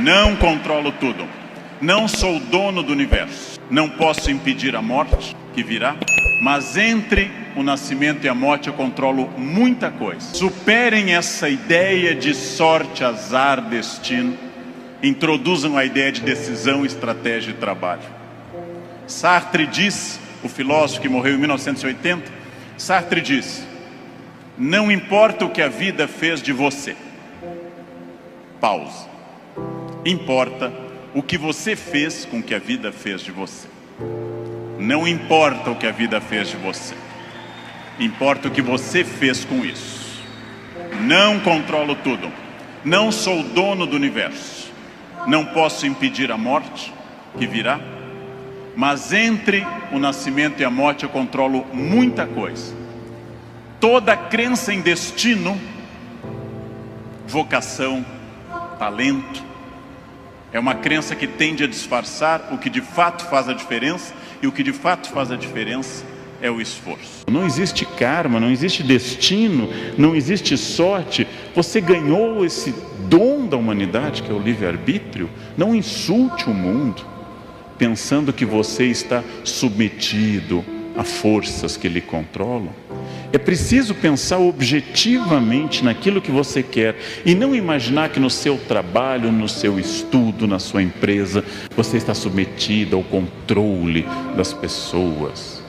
Não controlo tudo. Não sou dono do universo. Não posso impedir a morte que virá, mas entre o nascimento e a morte eu controlo muita coisa. Superem essa ideia de sorte, azar, destino. Introduzam a ideia de decisão, estratégia e trabalho. Sartre diz, o filósofo que morreu em 1980, Sartre diz: não importa o que a vida fez de você. Pausa. Importa o que você fez com o que a vida fez de você. Não importa o que a vida fez de você. Importa o que você fez com isso. Não controlo tudo. Não sou dono do universo. Não posso impedir a morte que virá, mas entre o nascimento e a morte eu controlo muita coisa. Toda crença em destino, vocação, talento, é uma crença que tende a disfarçar o que de fato faz a diferença, e o que de fato faz a diferença é o esforço. Não existe karma, não existe destino, não existe sorte. Você ganhou esse dom da humanidade, que é o livre-arbítrio. Não insulte o mundo pensando que você está submetido a forças que lhe controlam. É preciso pensar objetivamente naquilo que você quer e não imaginar que no seu trabalho, no seu estudo, na sua empresa, você está submetido ao controle das pessoas,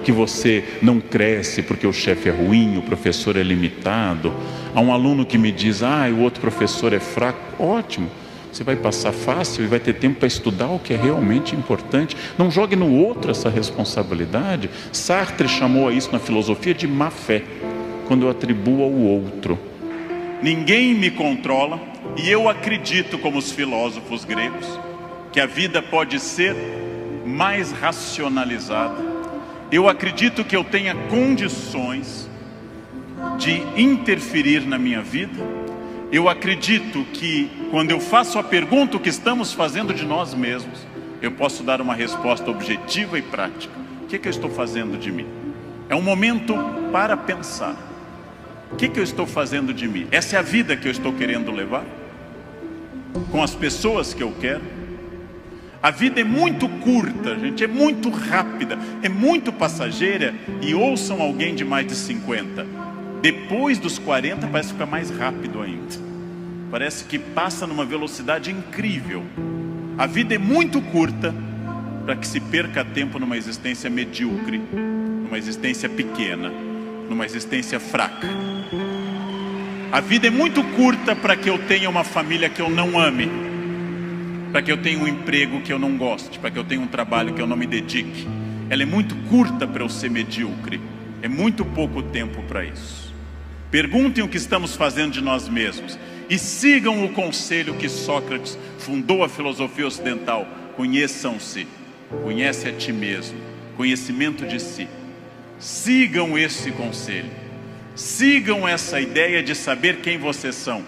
que você não cresce porque o chefe é ruim, o professor é limitado. Há um aluno que me diz: o outro professor é fraco. Ótimo, você vai passar fácil e vai ter tempo para estudar o que é realmente importante. Não jogue no outro essa responsabilidade. Sartre chamou a isso na filosofia de má fé, quando eu atribuo ao outro. Ninguém me controla, e eu acredito, como os filósofos gregos, que a vida pode ser mais racionalizada. Eu acredito que eu tenha condições de interferir na minha vida. Eu acredito que quando eu faço a pergunta o que estamos fazendo de nós mesmos, eu posso dar uma resposta objetiva e prática. O que eu estou fazendo de mim? É um momento para pensar. O que eu estou fazendo de mim? Essa é a vida que eu estou querendo levar? Com as pessoas que eu quero? A vida é muito curta, gente, é muito rápida, é muito passageira. E ouçam alguém de mais de 50. Depois dos 40 parece ficar mais rápido ainda. Parece que passa numa velocidade incrível. A vida é muito curta para que se perca tempo numa existência medíocre, numa existência pequena, numa existência fraca. A vida é muito curta para que eu tenha uma família que eu não ame, para que eu tenha um emprego que eu não goste, para que eu tenha um trabalho que eu não me dedique. Ela é muito curta para eu ser medíocre. É muito pouco tempo para isso. Perguntem o que estamos fazendo de nós mesmos e sigam o conselho que Sócrates fundou a filosofia ocidental: conheçam-se, conhece a ti mesmo, conhecimento de si. Sigam esse conselho, sigam essa ideia de saber quem vocês são.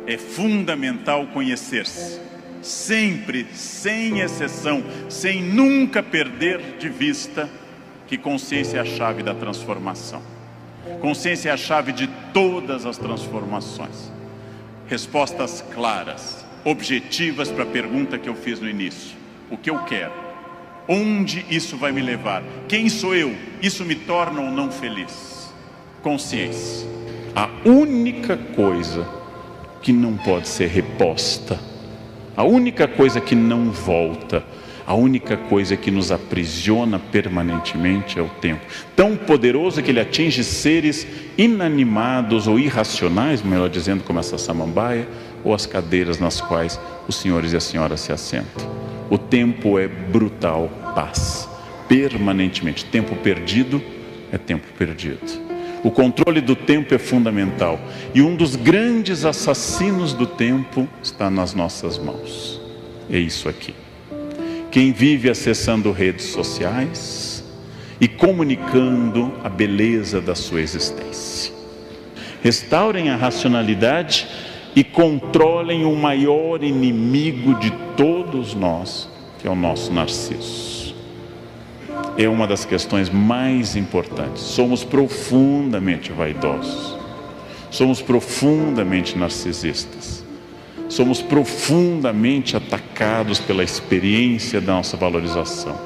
É fundamental conhecer-se, sempre, sem exceção, sem nunca perder de vista que consciência é a chave da transformação. Consciência é a chave de todas as transformações. Respostas claras, objetivas para a pergunta que eu fiz no início. O que eu quero? Onde isso vai me levar? Quem sou eu? Isso me torna ou não feliz? Consciência. A única coisa que não pode ser reposta, a única coisa que não volta, a única coisa que nos aprisiona permanentemente é o tempo. Tão poderoso que ele atinge seres inanimados ou irracionais, melhor dizendo, como essa samambaia, ou as cadeiras nas quais os senhores e as senhoras se assentam. O tempo é brutal, paz, permanentemente. Tempo perdido é tempo perdido. O controle do tempo é fundamental. E um dos grandes assassinos do tempo está nas nossas mãos. É isso aqui. Quem vive acessando redes sociais e comunicando a beleza da sua existência. Restaurem a racionalidade e controlem o maior inimigo de todos nós, que é o nosso narciso. É uma das questões mais importantes. Somos profundamente vaidosos. Somos profundamente narcisistas. somos profundamente atacados pela experiência da nossa valorização.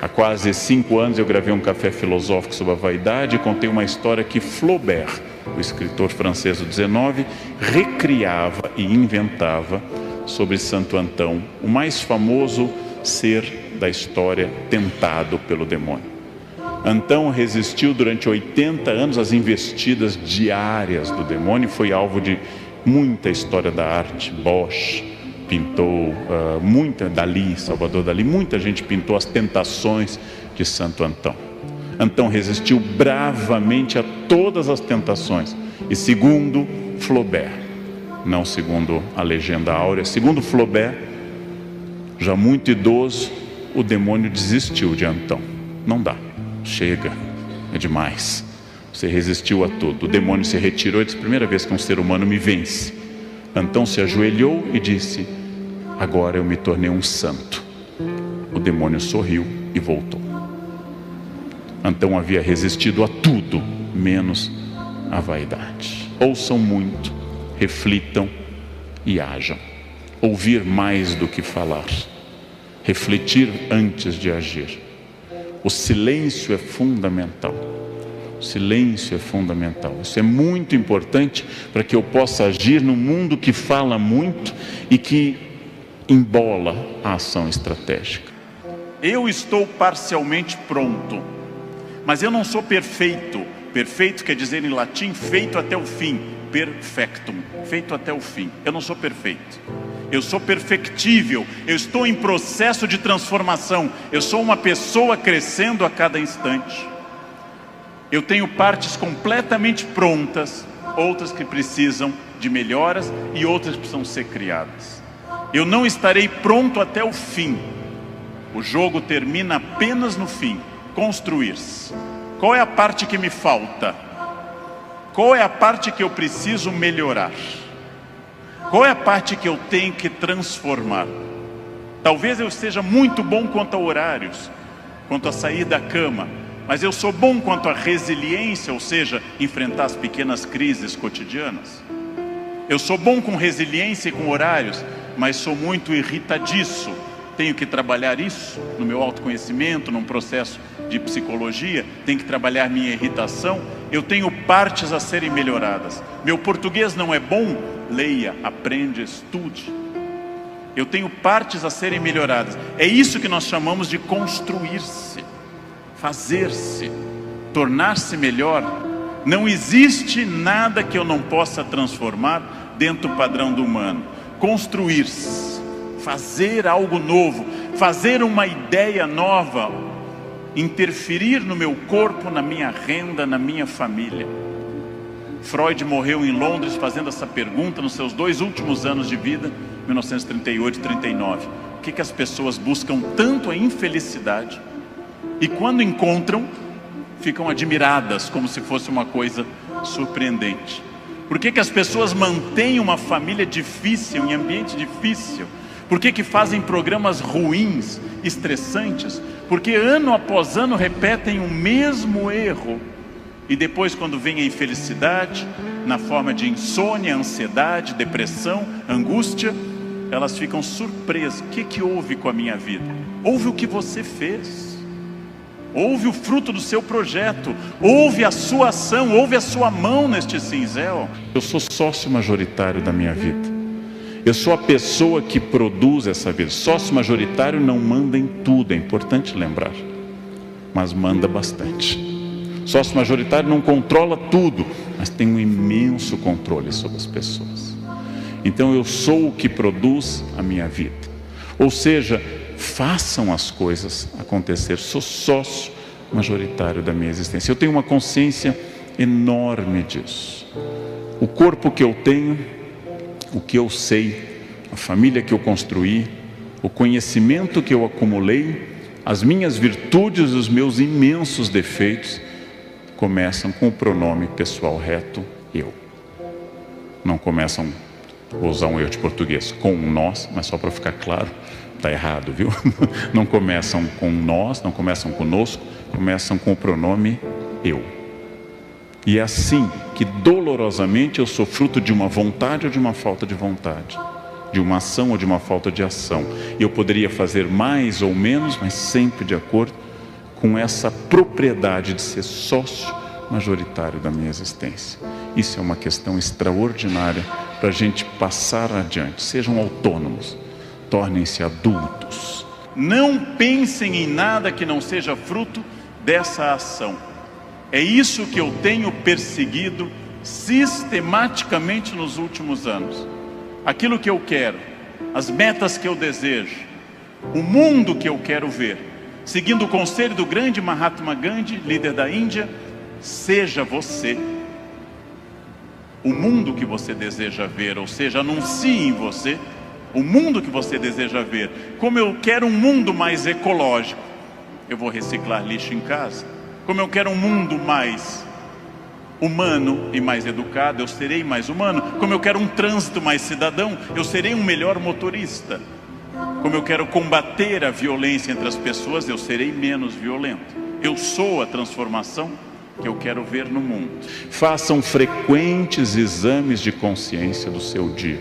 Há quase 5 anos eu gravei um café filosófico sobre a vaidade e contei uma história que Flaubert, o escritor francês do 19, recriava e inventava sobre Santo Antão, o mais famoso ser da história tentado pelo demônio. Antão resistiu durante 80 anos às investidas diárias do demônio e foi alvo de muita história da arte. Bosch pintou, Dalí, Salvador Dalí, muita gente pintou as tentações de Santo Antão. Antão resistiu bravamente a todas as tentações. E segundo Flaubert, não segundo a legenda áurea, segundo Flaubert, já muito idoso, o demônio desistiu de Antão. Não dá, chega, é demais. Você resistiu a tudo. O demônio se retirou e disse: primeira vez que um ser humano me vence. Antão se ajoelhou e disse: agora eu me tornei um santo. O demônio sorriu e voltou. Antão havia resistido a tudo, menos a vaidade. Ouçam muito, reflitam e hajam. Ouvir mais do que falar. Refletir antes de agir. O silêncio é fundamental. O silêncio é fundamental. Isso é muito importante para que eu possa agir num mundo que fala muito e que embola a ação estratégica. Eu estou parcialmente pronto, mas eu não sou perfeito. Perfeito quer dizer em latim feito até o fim. Perfectum, feito até o fim. Eu não sou perfeito. Eu sou perfectível. Eu estou em processo de transformação. Eu sou uma pessoa crescendo a cada instante. Eu tenho partes completamente prontas, outras que precisam de melhoras e outras que precisam ser criadas. Eu não estarei pronto até o fim. O jogo termina apenas no fim. Construir-se. Qual é a parte que me falta? Qual é a parte que eu preciso melhorar? Qual é a parte que eu tenho que transformar? Talvez eu seja muito bom quanto a horários, quanto a sair da cama, mas eu sou bom quanto à resiliência, ou seja, enfrentar as pequenas crises cotidianas. Eu sou bom com resiliência e com horários, mas sou muito irritadiço. Tenho que trabalhar isso no meu autoconhecimento, num processo de psicologia. Tenho que trabalhar minha irritação. Eu tenho partes a serem melhoradas. Meu português não é bom? Leia, aprende, estude. Eu tenho partes a serem melhoradas. É isso que nós chamamos de construir-se, fazer-se, tornar-se melhor. Não existe nada que eu não possa transformar dentro do padrão do humano. Construir-se, fazer algo novo, fazer uma ideia nova, interferir no meu corpo, na minha renda, na minha família. Freud morreu em Londres fazendo essa pergunta nos seus 2 últimos anos de vida, 1938 e 39. O que as pessoas buscam tanto a infelicidade e quando encontram, ficam admiradas como se fosse uma coisa surpreendente? Por que as pessoas mantêm uma família difícil, em ambiente difícil? Por que fazem programas ruins, estressantes? Porque ano após ano repetem o mesmo erro. E depois, quando vem a infelicidade, na forma de insônia, ansiedade, depressão, angústia, elas ficam surpresas. O que houve com a minha vida? Houve o que você fez. Houve o fruto do seu projeto. Houve a sua ação, houve a sua mão neste cinzel. Eu sou sócio majoritário da minha vida. Eu sou a pessoa que produz essa vida. Sócio majoritário não manda em tudo, é importante lembrar, mas manda bastante. Sócio majoritário não controla tudo, mas tem um imenso controle sobre as pessoas. Então eu sou o que produz a minha vida. Ou seja, façam as coisas acontecer. Sou sócio majoritário da minha existência. Eu tenho uma consciência enorme disso. O corpo que eu tenho, o que eu sei, a família que eu construí, o conhecimento que eu acumulei, as minhas virtudes e os meus imensos defeitos começam com o pronome pessoal reto, eu. Não começam, vou usar um eu de português, com nós, mas só para ficar claro, está errado, viu? Não começam com nós, não começam conosco, começam com o pronome eu. E é assim que dolorosamente eu sou fruto de uma vontade ou de uma falta de vontade. de uma ação ou de uma falta de ação. Eu poderia fazer mais ou menos, mas sempre de acordo com essa propriedade de ser sócio majoritário da minha existência. Isso é uma questão extraordinária para a gente passar adiante. Sejam autônomos, tornem-se adultos. Não pensem em nada que não seja fruto dessa ação. É isso que eu tenho perseguido sistematicamente nos últimos anos. Aquilo que eu quero, as metas que eu desejo, o mundo que eu quero ver, seguindo o conselho do grande Mahatma Gandhi, líder da Índia: seja você o mundo que você deseja ver, ou seja, anuncie em você o mundo que você deseja ver. Como eu quero um mundo mais ecológico, eu vou reciclar lixo em casa. Como eu quero um mundo mais humano e mais educado, eu serei mais humano. Como eu quero um trânsito mais cidadão, eu serei um melhor motorista. Como eu quero combater a violência entre as pessoas, eu serei menos violento. Eu sou a transformação que eu quero ver no mundo. Façam frequentes exames de consciência do seu dia.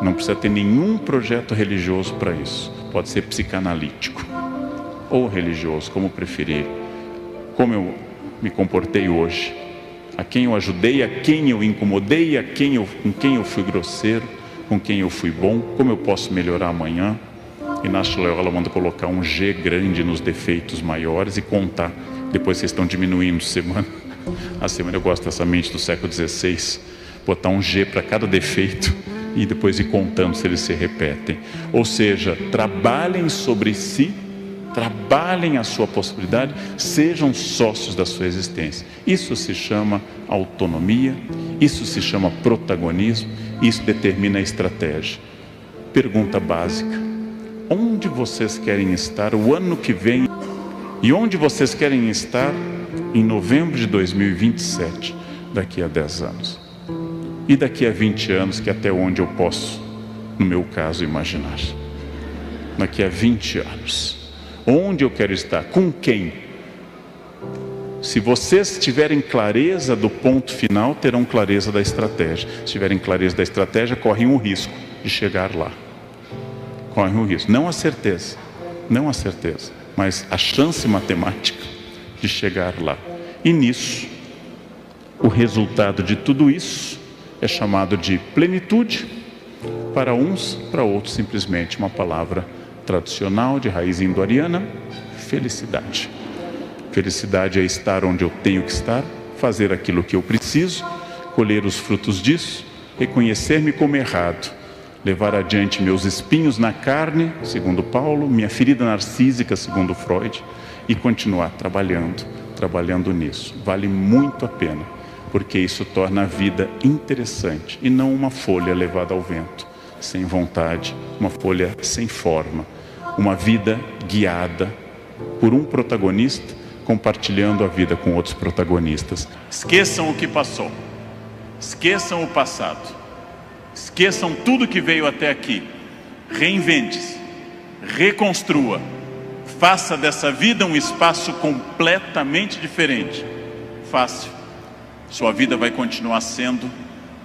Não precisa ter nenhum projeto religioso para isso. Pode ser psicanalítico ou religioso, como preferir. Como eu me comportei hoje, a quem eu ajudei, a quem eu incomodei, com quem eu fui grosseiro, com quem eu fui bom, como eu posso melhorar amanhã. Inácio Loyola manda colocar um G grande nos defeitos maiores e contar. Depois vocês estão diminuindo semana a semana. Eu gosto dessa mente do século XVI, botar um G para cada defeito e depois ir contando se eles se repetem. Ou seja, trabalhem sobre si, trabalhem a sua possibilidade, sejam sócios da sua existência. Isso se chama autonomia, isso se chama protagonismo, isso determina a estratégia. Pergunta básica: onde vocês querem estar o ano que vem? E onde vocês querem estar em novembro de 2027, daqui a 10 anos? E daqui a 20 anos, que até onde eu posso, no meu caso, imaginar? Daqui a 20 anos. Onde eu quero estar? Com quem? Se vocês tiverem clareza do ponto final, terão clareza da estratégia. Se tiverem clareza da estratégia, correm o risco de chegar lá. Correm o risco. Não a certeza. Não a certeza. Mas a chance matemática de chegar lá. E nisso, o resultado de tudo isso é chamado de plenitude. Para uns, para outros, simplesmente uma palavra tradicional de raiz indo-ariana: felicidade. Felicidade é estar onde eu tenho que estar, fazer aquilo que eu preciso, colher os frutos disso, reconhecer-me como errado, levar adiante meus espinhos na carne, segundo Paulo, minha ferida narcísica, segundo Freud, e continuar trabalhando nisso. Vale muito a pena, porque isso torna a vida interessante e não uma folha levada ao vento, sem vontade, uma folha sem forma. Uma vida guiada por um protagonista, compartilhando a vida com outros protagonistas. Esqueçam o que passou, esqueçam o passado, esqueçam tudo que veio até aqui. Reinvente-se, reconstrua, faça dessa vida um espaço completamente diferente. Fácil, sua vida vai continuar sendo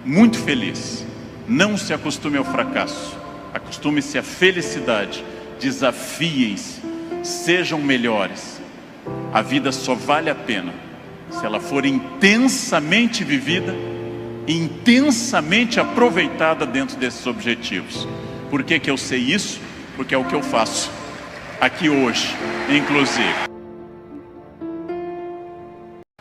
muito feliz. Não se acostume ao fracasso, acostume-se à felicidade. Desafiem-se, sejam melhores. A vida só vale a pena se ela for intensamente vivida, intensamente aproveitada dentro desses objetivos. Por que que eu sei isso? Porque é o que eu faço aqui hoje, inclusive.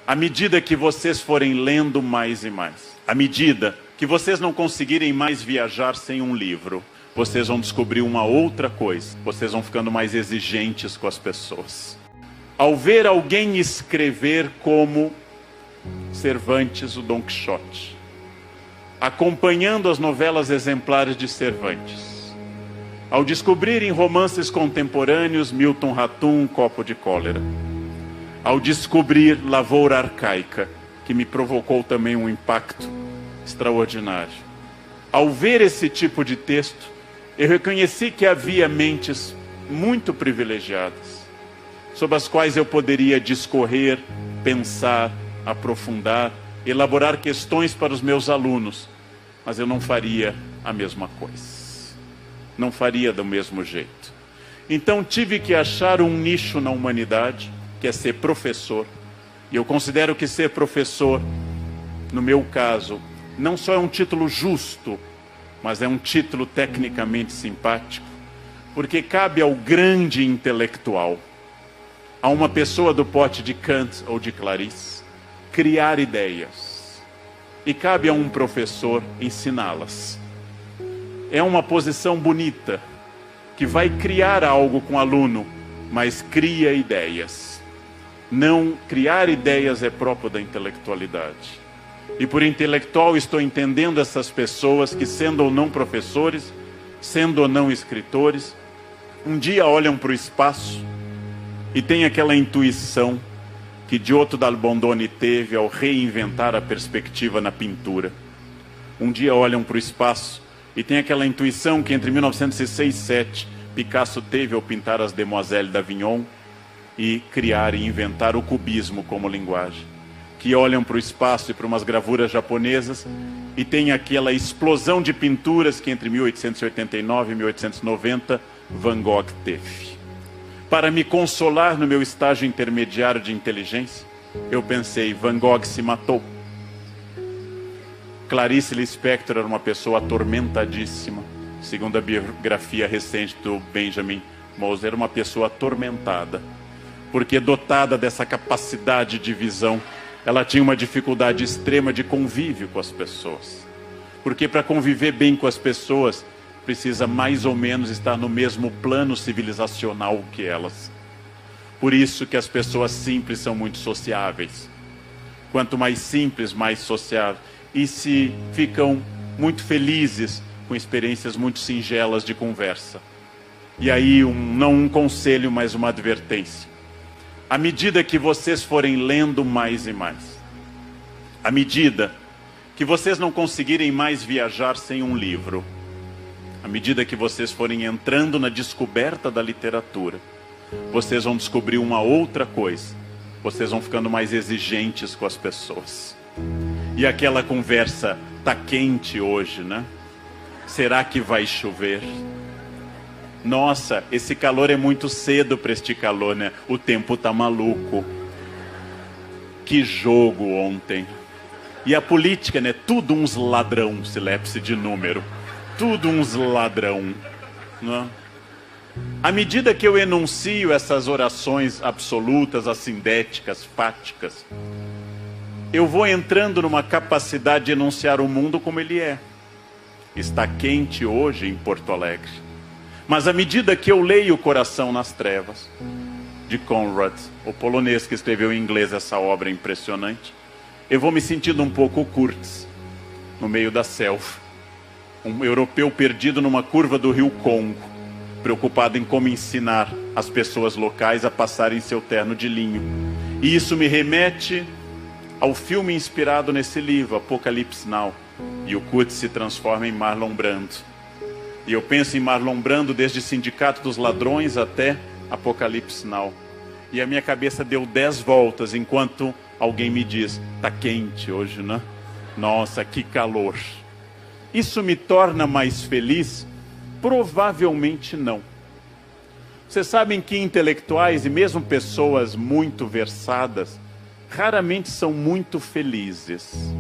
À medida que vocês forem lendo mais e mais, à medida que vocês não conseguirem mais viajar sem um livro, vocês vão descobrir uma outra coisa. Vocês vão ficando mais exigentes com as pessoas. Ao ver alguém escrever como Cervantes, o Dom Quixote, acompanhando as novelas exemplares de Cervantes, ao descobrir em romances contemporâneos Milton Ratum, Copo de Cólera, ao descobrir Lavoura Arcaica, que me provocou também um impacto extraordinário, ao ver esse tipo de texto, eu reconheci que havia mentes muito privilegiadas, sobre as quais eu poderia discorrer, pensar, aprofundar, elaborar questões para os meus alunos, mas eu não faria a mesma coisa. Não faria do mesmo jeito. Então tive que achar um nicho na humanidade, que é ser professor. E eu considero que ser professor, no meu caso, não só é um título justo, mas é um título tecnicamente simpático, porque cabe ao grande intelectual, a uma pessoa do porte de Kant ou de Clarice, criar ideias. E cabe a um professor ensiná-las. É uma posição bonita, que vai criar algo com o aluno, mas cria ideias. Não criar ideias é próprio da intelectualidade. E por intelectual estou entendendo essas pessoas que, sendo ou não professores, sendo ou não escritores, um dia olham para o espaço e têm aquela intuição que Giotto d'Albondone teve ao reinventar a perspectiva na pintura. Um dia olham para o espaço e têm aquela intuição que entre 1906 e 1907 Picasso teve ao pintar as Demoiselles d'Avignon e criar e inventar o cubismo como linguagem. Que olham para o espaço e para umas gravuras japonesas e tem aquela explosão de pinturas que entre 1889 e 1890 Van Gogh teve. Para me consolar no meu estágio intermediário de inteligência, eu pensei, Van Gogh se matou. Clarice Lispector era uma pessoa atormentadíssima. Segundo a biografia recente do Benjamin Moser, era uma pessoa atormentada. Porque dotada dessa capacidade de visão, ela tinha uma dificuldade extrema de convívio com as pessoas. Porque para conviver bem com as pessoas, precisa mais ou menos estar no mesmo plano civilizacional que elas. Por isso que as pessoas simples são muito sociáveis. Quanto mais simples, mais sociáveis. E se ficam muito felizes com experiências muito singelas de conversa. E aí, não um conselho, mas uma advertência. À medida que vocês forem lendo mais e mais, à medida que vocês não conseguirem mais viajar sem um livro, à medida que vocês forem entrando na descoberta da literatura, vocês vão descobrir uma outra coisa. Vocês vão ficando mais exigentes com as pessoas. E aquela conversa tá quente hoje, né? Será que vai chover? Nossa, esse calor é muito cedo para este calor, né? O tempo tá maluco. Que jogo ontem. E a política, né? Tudo uns ladrão, silepse de número. Tudo uns ladrão, né? À medida que eu enuncio essas orações absolutas, assindéticas, fáticas, eu vou entrando numa capacidade de enunciar o mundo como ele é. Está quente hoje em Porto Alegre. Mas à medida que eu leio O Coração nas Trevas, de Conrad, o polonês que escreveu em inglês essa obra impressionante, eu vou me sentindo um pouco Kurtz, no meio da selva. Um europeu perdido numa curva do rio Congo, preocupado em como ensinar as pessoas locais a passarem seu terno de linho. E isso me remete ao filme inspirado nesse livro, Apocalipse Now. E o Kurtz se transforma em Marlon Brando. E eu penso em Marlon Brando desde Sindicato dos Ladrões até Apocalipse Now. E a minha cabeça deu 10 voltas enquanto alguém me diz, tá quente hoje, né? Nossa, que calor. Isso me torna mais feliz? Provavelmente não. Vocês sabem que intelectuais e mesmo pessoas muito versadas raramente são muito felizes.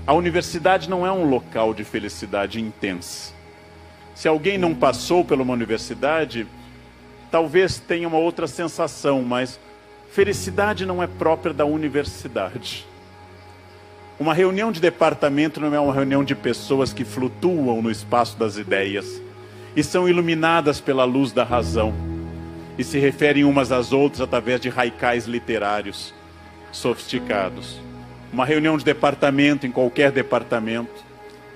A universidade não é um local de felicidade intensa. Se alguém não passou por uma universidade, talvez tenha uma outra sensação, mas felicidade não é própria da universidade. Uma reunião de departamento não é uma reunião de pessoas que flutuam no espaço das ideias e são iluminadas pela luz da razão e se referem umas às outras através de haikais literários sofisticados. Uma reunião de departamento, em qualquer departamento,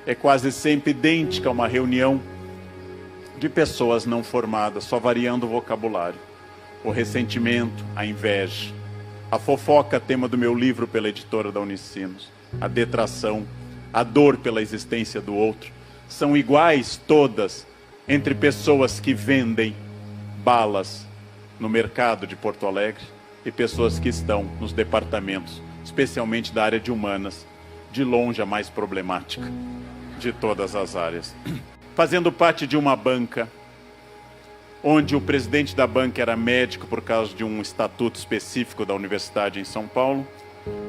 é quase sempre idêntica a uma reunião de pessoas não formadas, só variando o vocabulário. O ressentimento, a inveja, a fofoca, tema do meu livro pela editora da Unicinos, a detração, a dor pela existência do outro, são iguais todas entre pessoas que vendem balas no mercado de Porto Alegre e pessoas que estão nos departamentos, especialmente da área de humanas, de longe a mais problemática. de todas as áreas. Fazendo parte de uma banca, onde o presidente da banca era médico por causa de um estatuto específico da universidade em São Paulo.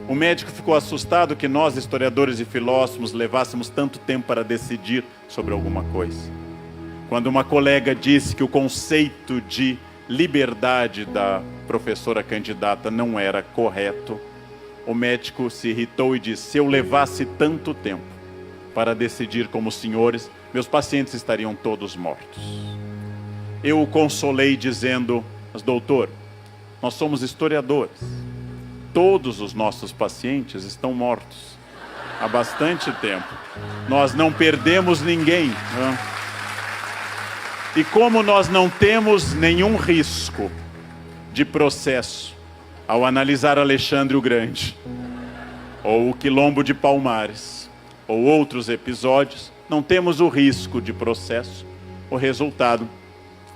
O médico ficou assustado que nós, historiadores e filósofos, levássemos tanto tempo para decidir sobre alguma coisa. Quando uma colega disse que o conceito de liberdade da professora candidata não era correto, o médico se irritou e disse: se eu levasse tanto tempo para decidir como os senhores, meus pacientes estariam todos mortos. Eu o consolei dizendo: mas doutor, nós somos historiadores. Todos os nossos pacientes estão mortos há bastante tempo. Nós não perdemos ninguém, né? E como nós não temos nenhum risco de processo ao analisar Alexandre o Grande, ou o Quilombo de Palmares, ou outros episódios, não temos o risco de processo, o resultado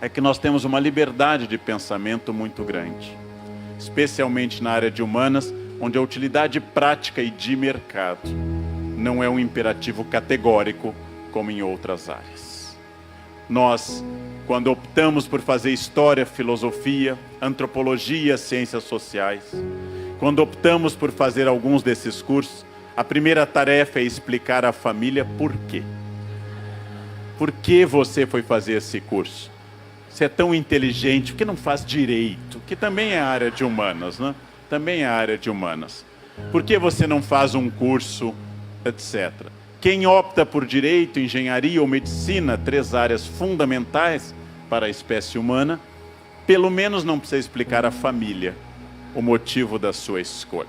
é que nós temos uma liberdade de pensamento muito grande, especialmente na área de humanas, onde a utilidade prática e de mercado não é um imperativo categórico como em outras áreas. Nós, quando optamos por fazer história, filosofia, antropologia, ciências sociais, quando optamos por fazer alguns desses cursos, a primeira tarefa é explicar à família por quê. Por que você foi fazer esse curso? Você é tão inteligente, por que não faz direito? Que também é a área de humanas, né? Também é a área de humanas. Por que você não faz um curso, etc. Quem opta por direito, engenharia ou medicina, 3 áreas fundamentais para a espécie humana, pelo menos não precisa explicar à família o motivo da sua escolha.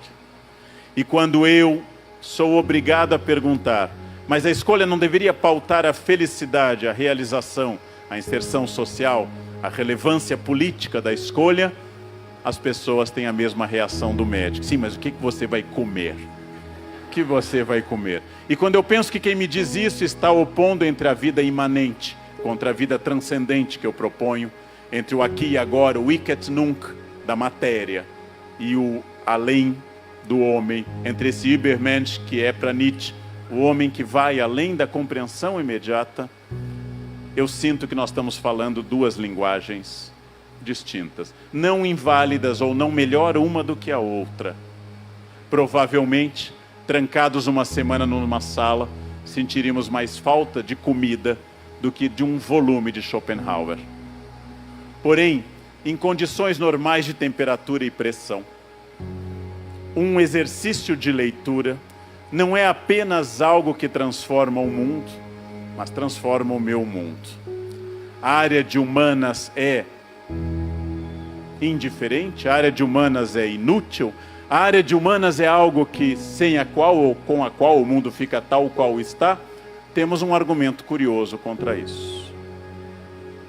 E quando eu sou obrigado a perguntar, mas a escolha não deveria pautar a felicidade, a realização, a inserção social, a relevância política da escolha, as pessoas têm a mesma reação do médico. Sim, mas o que você vai comer? O que você vai comer? E quando eu penso que quem me diz isso está opondo entre a vida imanente contra a vida transcendente que eu proponho, entre o aqui e agora, o ich et nunc da matéria e o além do homem, entre esse Übermensch que é para Nietzsche, o homem que vai além da compreensão imediata, eu sinto que nós estamos falando 2 linguagens distintas, não inválidas ou não melhor uma do que a outra. Provavelmente, trancados uma semana numa sala, sentiríamos mais falta de comida do que de um volume de Schopenhauer. Porém, em condições normais de temperatura e pressão, um exercício de leitura não é apenas algo que transforma o mundo, mas transforma o meu mundo. A área de humanas é indiferente, a área de humanas é inútil, a área de humanas é algo que sem a qual ou com a qual o mundo fica tal qual está. Temos um argumento curioso contra isso.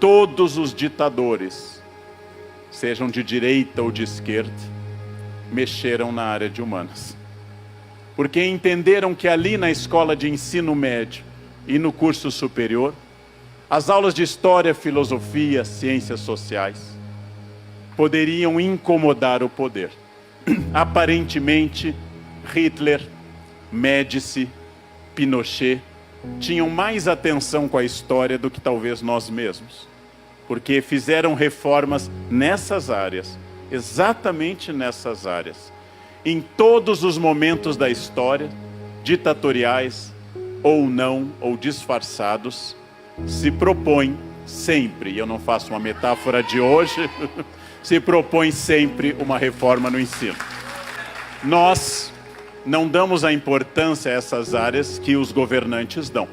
Todos os ditadores, sejam de direita ou de esquerda, mexeram na área de humanas. Porque entenderam que ali na escola de ensino médio e no curso superior, as aulas de história, filosofia, ciências sociais poderiam incomodar o poder. Aparentemente, Hitler, Médici, Pinochet tinham mais atenção com a história do que talvez nós mesmos, porque fizeram reformas nessas áreas, exatamente nessas áreas, em todos os momentos da história, ditatoriais ou não, ou disfarçados, se propõem sempre, e eu não faço uma metáfora de hoje, se propõe sempre uma reforma no ensino. Nós não damos a importância a essas áreas que os governantes dão,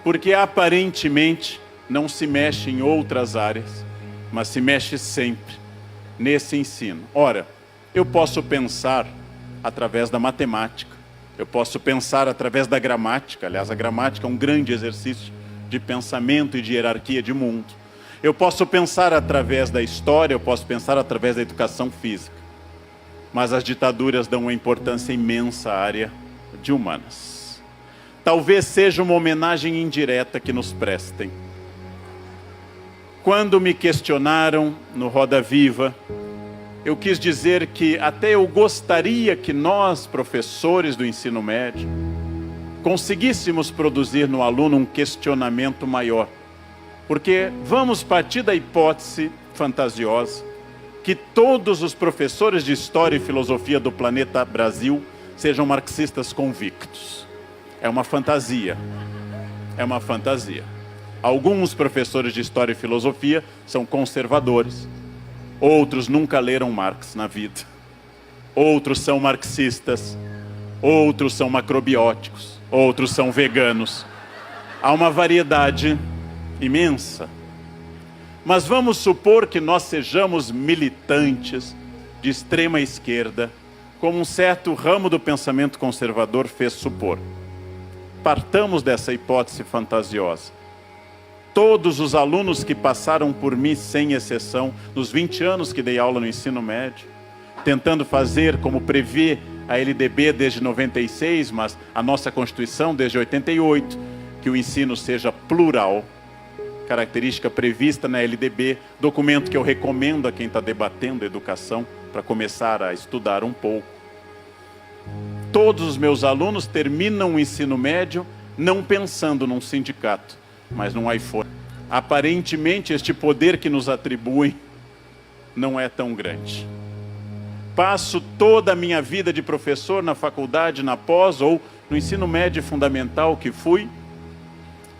porque aparentemente não se mexe em outras áreas, mas se mexe sempre nesse ensino. Ora, eu posso pensar através da matemática, eu posso pensar através da gramática, aliás, a gramática é um grande exercício de pensamento e de hierarquia de mundo. Eu posso pensar através da história, eu posso pensar através da educação física. Mas as ditaduras dão uma importância imensa à área de humanas. Talvez seja uma homenagem indireta que nos prestem. Quando me questionaram no Roda Viva, eu quis dizer que até eu gostaria que nós, professores do ensino médio, conseguíssemos produzir no aluno um questionamento maior. Porque vamos partir da hipótese fantasiosa que todos os professores de História e Filosofia do planeta Brasil sejam marxistas convictos. É uma fantasia. É uma fantasia. Alguns professores de História e Filosofia são conservadores. Outros nunca leram Marx na vida. Outros são marxistas. Outros são macrobióticos. Outros são veganos. Há uma variedade imensa. Mas vamos supor que nós sejamos militantes de extrema esquerda, como um certo ramo do pensamento conservador fez supor. Partamos dessa hipótese fantasiosa. Todos os alunos que passaram por mim, sem exceção, nos 20 anos que dei aula no ensino médio, tentando fazer como prevê a LDB desde 96, mas a nossa Constituição desde 88, que o ensino seja plural, característica prevista na LDB, documento que eu recomendo a quem está debatendo educação, para começar a estudar um pouco. Todos os meus alunos terminam o ensino médio não pensando num sindicato, mas num iPhone. Aparentemente, este poder que nos atribuem não é tão grande. Passo toda a minha vida de professor na faculdade, na pós ou no ensino médio fundamental que fui,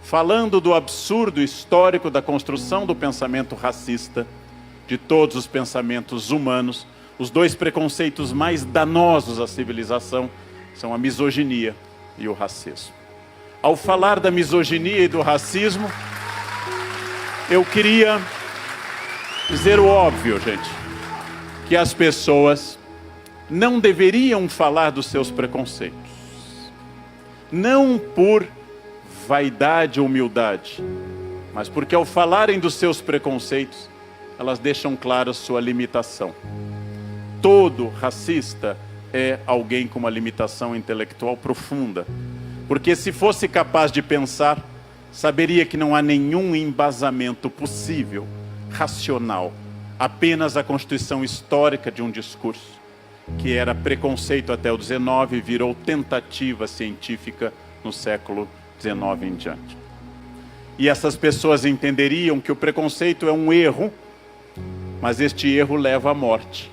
falando do absurdo histórico da construção do pensamento racista, de todos os pensamentos humanos. Os dois preconceitos mais danosos à civilização são a misoginia e o racismo. Ao falar da misoginia e do racismo, eu queria dizer o óbvio, gente, que as pessoas não deveriam falar dos seus preconceitos. Não por vaidade ou humildade, mas porque ao falarem dos seus preconceitos, elas deixam clara sua limitação. Todo racista é alguém com uma limitação intelectual profunda. Porque se fosse capaz de pensar, saberia que não há nenhum embasamento possível, racional, apenas a constituição histórica de um discurso, que era preconceito até o XIX e virou tentativa científica no século XIX em diante. E essas pessoas entenderiam que o preconceito é um erro, mas este erro leva à morte.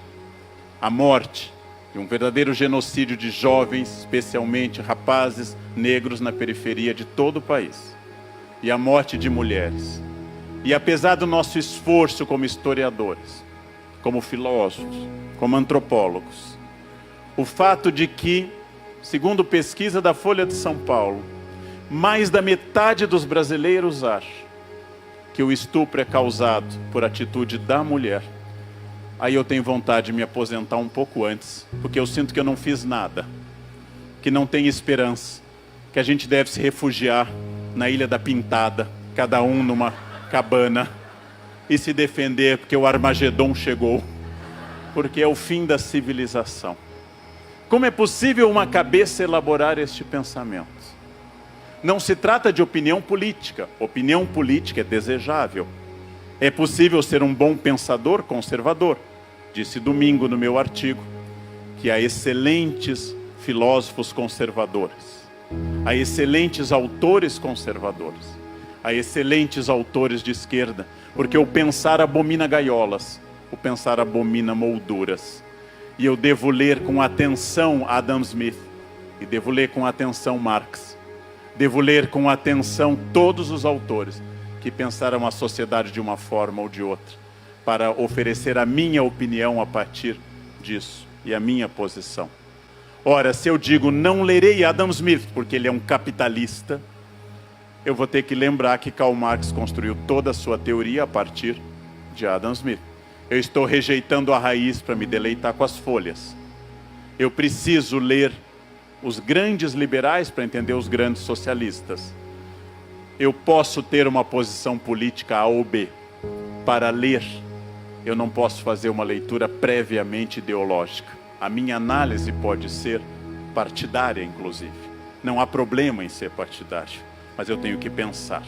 A morte e um verdadeiro genocídio de jovens, especialmente rapazes negros na periferia de todo o país. E a morte de mulheres. E apesar do nosso esforço como historiadores, como filósofos, como antropólogos, o fato de que, segundo pesquisa da Folha de São Paulo, mais da metade dos brasileiros acha que o estupro é causado por atitude da mulher, aí eu tenho vontade de me aposentar um pouco antes, porque eu sinto que eu não fiz nada, que não tem esperança, que a gente deve se refugiar na Ilha da Pintada, cada um numa cabana, e se defender porque o Armagedon chegou, porque é o fim da civilização. Como é possível uma cabeça elaborar este pensamento? Não se trata de opinião política. Opinião política é desejável. É possível ser um bom pensador conservador. Disse domingo no meu artigo que há excelentes filósofos conservadores, há excelentes autores conservadores, há excelentes autores de esquerda, porque o pensar abomina gaiolas, o pensar abomina molduras. E eu devo ler com atenção Adam Smith, e devo ler com atenção Marx, devo ler com atenção todos os autores que pensaram a sociedade de uma forma ou de outra, para oferecer a minha opinião a partir disso e a minha posição. Ora, se eu digo não lerei Adam Smith porque ele é um capitalista, eu vou ter que lembrar que Karl Marx construiu toda a sua teoria a partir de Adam Smith. Eu estou rejeitando a raiz para me deleitar com as folhas. Eu preciso ler os grandes liberais para entender os grandes socialistas. Eu posso ter uma posição política A ou B. Para ler, eu não posso fazer uma leitura previamente ideológica. A minha análise pode ser partidária, inclusive. Não há problema em ser partidário, mas eu tenho que pensar.